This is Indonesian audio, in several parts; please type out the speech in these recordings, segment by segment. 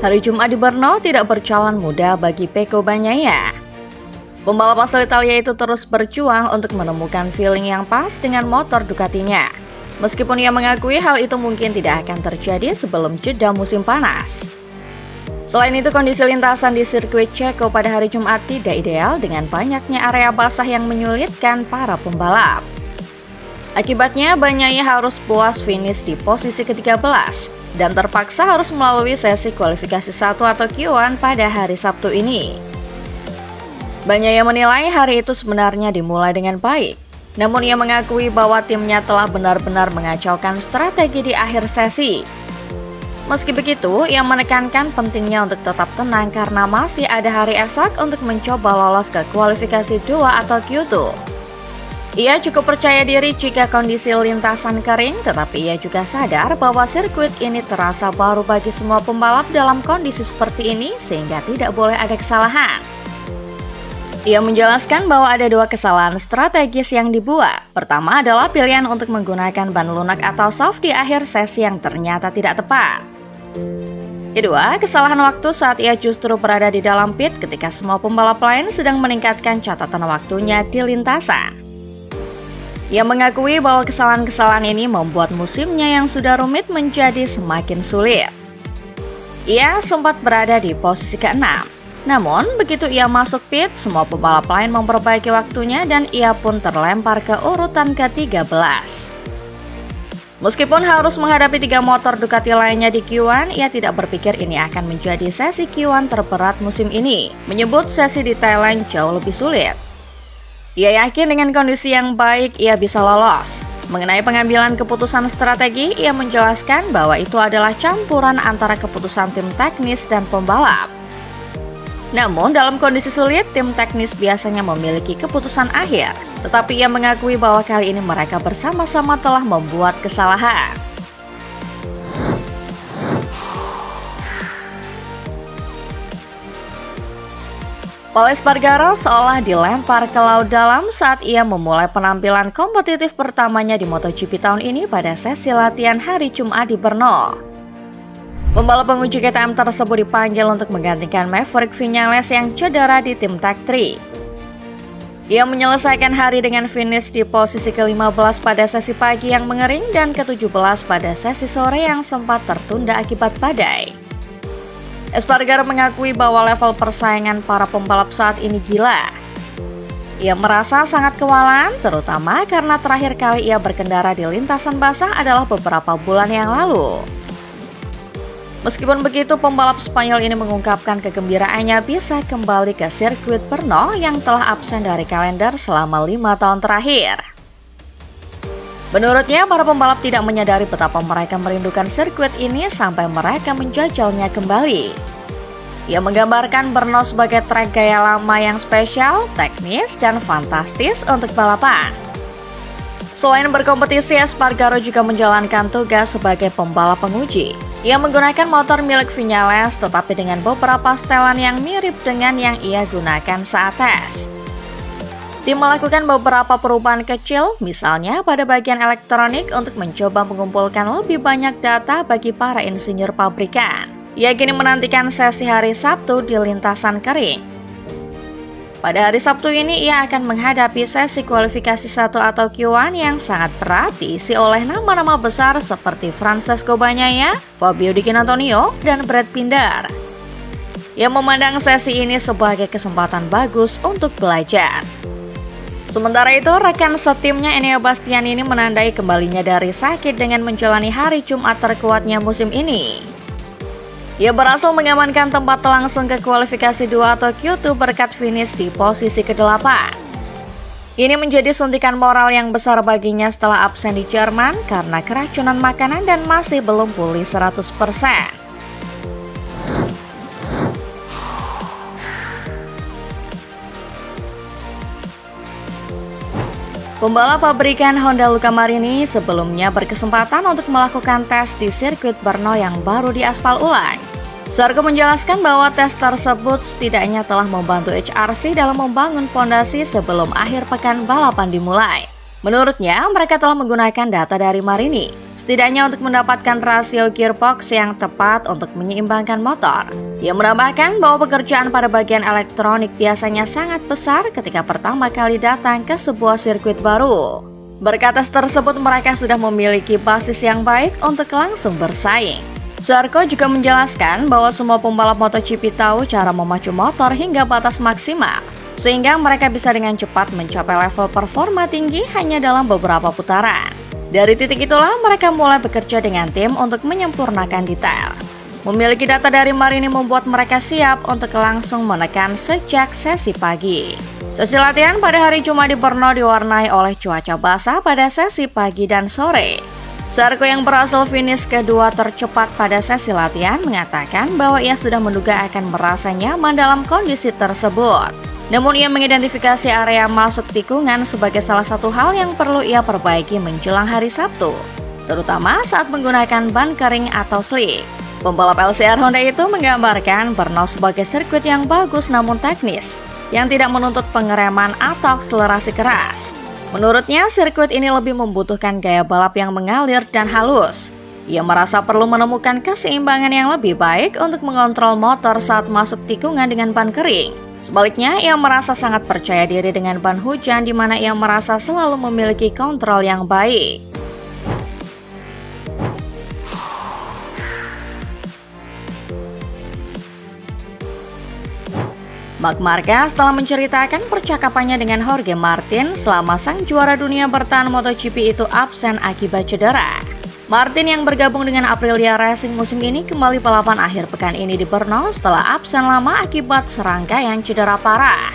Hari Jumat di Brno tidak berjalan mudah bagi Pecco Bagnaia. Pembalap asal Italia itu terus berjuang untuk menemukan feeling yang pas dengan motor Ducatinya. Meskipun ia mengakui hal itu mungkin tidak akan terjadi sebelum jeda musim panas. Selain itu, kondisi lintasan di sirkuit Ceko pada hari Jumat tidak ideal dengan banyaknya area basah yang menyulitkan para pembalap. Akibatnya, Bagnaia harus puas finish di posisi ke-13 dan terpaksa harus melalui sesi kualifikasi 1 atau Q1 pada hari Sabtu ini. Bagnaia menilai hari itu sebenarnya dimulai dengan baik, namun ia mengakui bahwa timnya telah benar-benar mengacaukan strategi di akhir sesi. Meski begitu, ia menekankan pentingnya untuk tetap tenang karena masih ada hari esok untuk mencoba lolos ke kualifikasi 2 atau Q2. Ia cukup percaya diri jika kondisi lintasan kering, tetapi ia juga sadar bahwa sirkuit ini terasa baru bagi semua pembalap dalam kondisi seperti ini sehingga tidak boleh ada kesalahan. Ia menjelaskan bahwa ada 2 kesalahan strategis yang dibuat. Pertama adalah pilihan untuk menggunakan ban lunak atau soft di akhir sesi yang ternyata tidak tepat. Kedua, kesalahan waktu saat ia justru berada di dalam pit ketika semua pembalap lain sedang meningkatkan catatan waktunya di lintasan. Ia mengakui bahwa kesalahan-kesalahan ini membuat musimnya yang sudah rumit menjadi semakin sulit. Ia sempat berada di posisi ke-6. Namun, begitu ia masuk pit, semua pembalap lain memperbaiki waktunya dan ia pun terlempar ke urutan ke-13. Meskipun harus menghadapi 3 motor Ducati lainnya di Q1, ia tidak berpikir ini akan menjadi sesi Q1 terberat musim ini, menyebut sesi di Thailand jauh lebih sulit. Ia yakin dengan kondisi yang baik ia bisa lolos. Mengenai pengambilan keputusan strategi, ia menjelaskan bahwa itu adalah campuran antara keputusan tim teknis dan pembalap. Namun, dalam kondisi sulit, tim teknis biasanya memiliki keputusan akhir. Tetapi ia mengakui bahwa kali ini mereka bersama-sama telah membuat kesalahan. Pol Espargaro seolah dilempar ke laut dalam saat ia memulai penampilan kompetitif pertamanya di MotoGP tahun ini pada sesi latihan hari Jumat di Brno. Pembalap penguji KTM tersebut dipanggil untuk menggantikan Maverick Viñales yang cedera di tim Tech 3. Ia menyelesaikan hari dengan finish di posisi ke-15 pada sesi pagi yang mengering dan ke-17 pada sesi sore yang sempat tertunda akibat badai. Espargaro mengakui bahwa level persaingan para pembalap saat ini gila. Ia merasa sangat kewalahan, terutama karena terakhir kali ia berkendara di lintasan basah adalah beberapa bulan yang lalu. Meskipun begitu, pembalap Spanyol ini mengungkapkan kegembiraannya bisa kembali ke sirkuit Brno yang telah absen dari kalender selama 5 tahun terakhir. Menurutnya, para pembalap tidak menyadari betapa mereka merindukan sirkuit ini sampai mereka menjajalnya kembali. Ia menggambarkan Brno sebagai trek gaya lama yang spesial, teknis, dan fantastis untuk balapan. Selain berkompetisi, Espargaro juga menjalankan tugas sebagai pembalap penguji. Ia menggunakan motor milik Viñales tetapi dengan beberapa setelan yang mirip dengan yang ia gunakan saat tes. Tim melakukan beberapa perubahan kecil, misalnya pada bagian elektronik untuk mencoba mengumpulkan lebih banyak data bagi para insinyur pabrikan. Ia kini menantikan sesi hari Sabtu di lintasan kering. Pada hari Sabtu ini ia akan menghadapi sesi kualifikasi 1 atau Q1 yang sangat berat diisi oleh nama-nama besar seperti Francesco Bagnaia, Fabio Di Giannantonio, dan Brad Binder. Ia memandang sesi ini sebagai kesempatan bagus untuk belajar. Sementara itu, rekan setimnya Enea Bastianini menandai kembalinya dari sakit dengan menjalani hari Jumat terkuatnya musim ini. Ia berhasil mengamankan tempat langsung ke kualifikasi 2 atau Q2 berkat finish di posisi ke-8. Ini menjadi suntikan moral yang besar baginya setelah absen di Jerman karena keracunan makanan dan masih belum pulih 100%. Pembalap pabrikan Honda Luca Marini sebelumnya berkesempatan untuk melakukan tes di sirkuit Brno yang baru diaspal ulang. Sarko menjelaskan bahwa tes tersebut setidaknya telah membantu HRC dalam membangun fondasi sebelum akhir pekan balapan dimulai. Menurutnya, mereka telah menggunakan data dari Marini, setidaknya untuk mendapatkan rasio gearbox yang tepat untuk menyeimbangkan motor. Ia menambahkan bahwa pekerjaan pada bagian elektronik biasanya sangat besar ketika pertama kali datang ke sebuah sirkuit baru. Berkat tes tersebut, mereka sudah memiliki basis yang baik untuk langsung bersaing. Zarco juga menjelaskan bahwa semua pembalap MotoGP tahu cara memacu motor hingga batas maksimal, sehingga mereka bisa dengan cepat mencapai level performa tinggi hanya dalam beberapa putaran. Dari titik itulah mereka mulai bekerja dengan tim untuk menyempurnakan detail. Memiliki data dari Marini membuat mereka siap untuk langsung menekan sejak sesi pagi. Sesi latihan pada hari Jumat di Brno diwarnai oleh cuaca basah pada sesi pagi dan sore. Zarco yang berhasil finish kedua tercepat pada sesi latihan mengatakan bahwa ia sudah menduga akan merasa nyaman dalam kondisi tersebut. Namun ia mengidentifikasi area masuk tikungan sebagai salah satu hal yang perlu ia perbaiki menjelang hari Sabtu, terutama saat menggunakan ban kering atau slick. Pembalap LCR Honda itu menggambarkan Brno sebagai sirkuit yang bagus namun teknis, yang tidak menuntut pengereman atau akselerasi keras. Menurutnya, sirkuit ini lebih membutuhkan gaya balap yang mengalir dan halus. Ia merasa perlu menemukan keseimbangan yang lebih baik untuk mengontrol motor saat masuk tikungan dengan ban kering. Sebaliknya, ia merasa sangat percaya diri dengan ban hujan di mana ia merasa selalu memiliki kontrol yang baik. Marc Marquez telah menceritakan percakapannya dengan Jorge Martin selama sang juara dunia bertahan MotoGP itu absen akibat cedera. Martin yang bergabung dengan Aprilia Racing musim ini kembali balapan akhir pekan ini di Brno setelah absen lama akibat serangkaian cedera parah.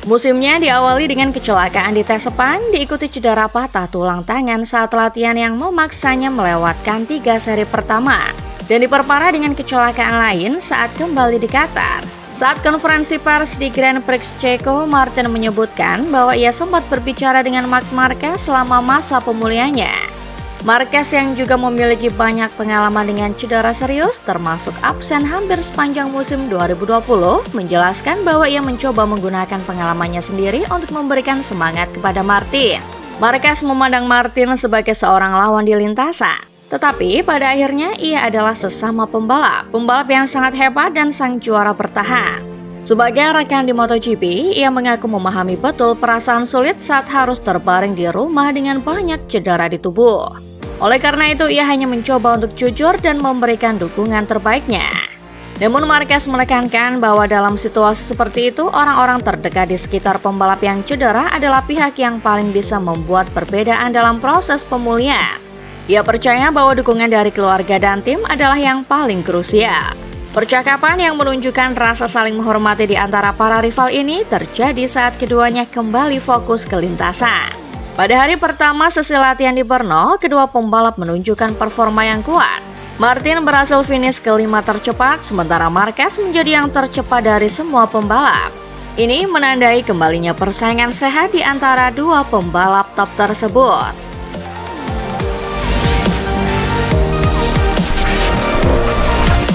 Musimnya diawali dengan kecelakaan di tes Sepang, diikuti cedera patah tulang tangan saat latihan yang memaksanya melewatkan 3 seri pertama, dan diperparah dengan kecelakaan lain saat kembali di Qatar. Saat konferensi pers di Grand Prix Ceko, Martin menyebutkan bahwa ia sempat berbicara dengan Marc Marquez selama masa pemulihannya. Marquez yang juga memiliki banyak pengalaman dengan cedera serius, termasuk absen hampir sepanjang musim 2020, menjelaskan bahwa ia mencoba menggunakan pengalamannya sendiri untuk memberikan semangat kepada Martin. Marquez memandang Martin sebagai seorang lawan di lintasan. Tetapi pada akhirnya ia adalah sesama pembalap yang sangat hebat dan sang juara bertahan. Sebagai rekan di MotoGP, ia mengaku memahami betul perasaan sulit saat harus terbaring di rumah dengan banyak cedera di tubuh. Oleh karena itu, ia hanya mencoba untuk jujur dan memberikan dukungan terbaiknya. Namun Marquez menekankan bahwa dalam situasi seperti itu, orang-orang terdekat di sekitar pembalap yang cedera adalah pihak yang paling bisa membuat perbedaan dalam proses pemulihan. Ia percaya bahwa dukungan dari keluarga dan tim adalah yang paling krusial. Percakapan yang menunjukkan rasa saling menghormati di antara para rival ini terjadi saat keduanya kembali fokus ke lintasan. Pada hari pertama sesi latihan di Brno, kedua pembalap menunjukkan performa yang kuat. Martin berhasil finish kelima tercepat, sementara Marquez menjadi yang tercepat dari semua pembalap. Ini menandai kembalinya persaingan sehat di antara dua pembalap top tersebut.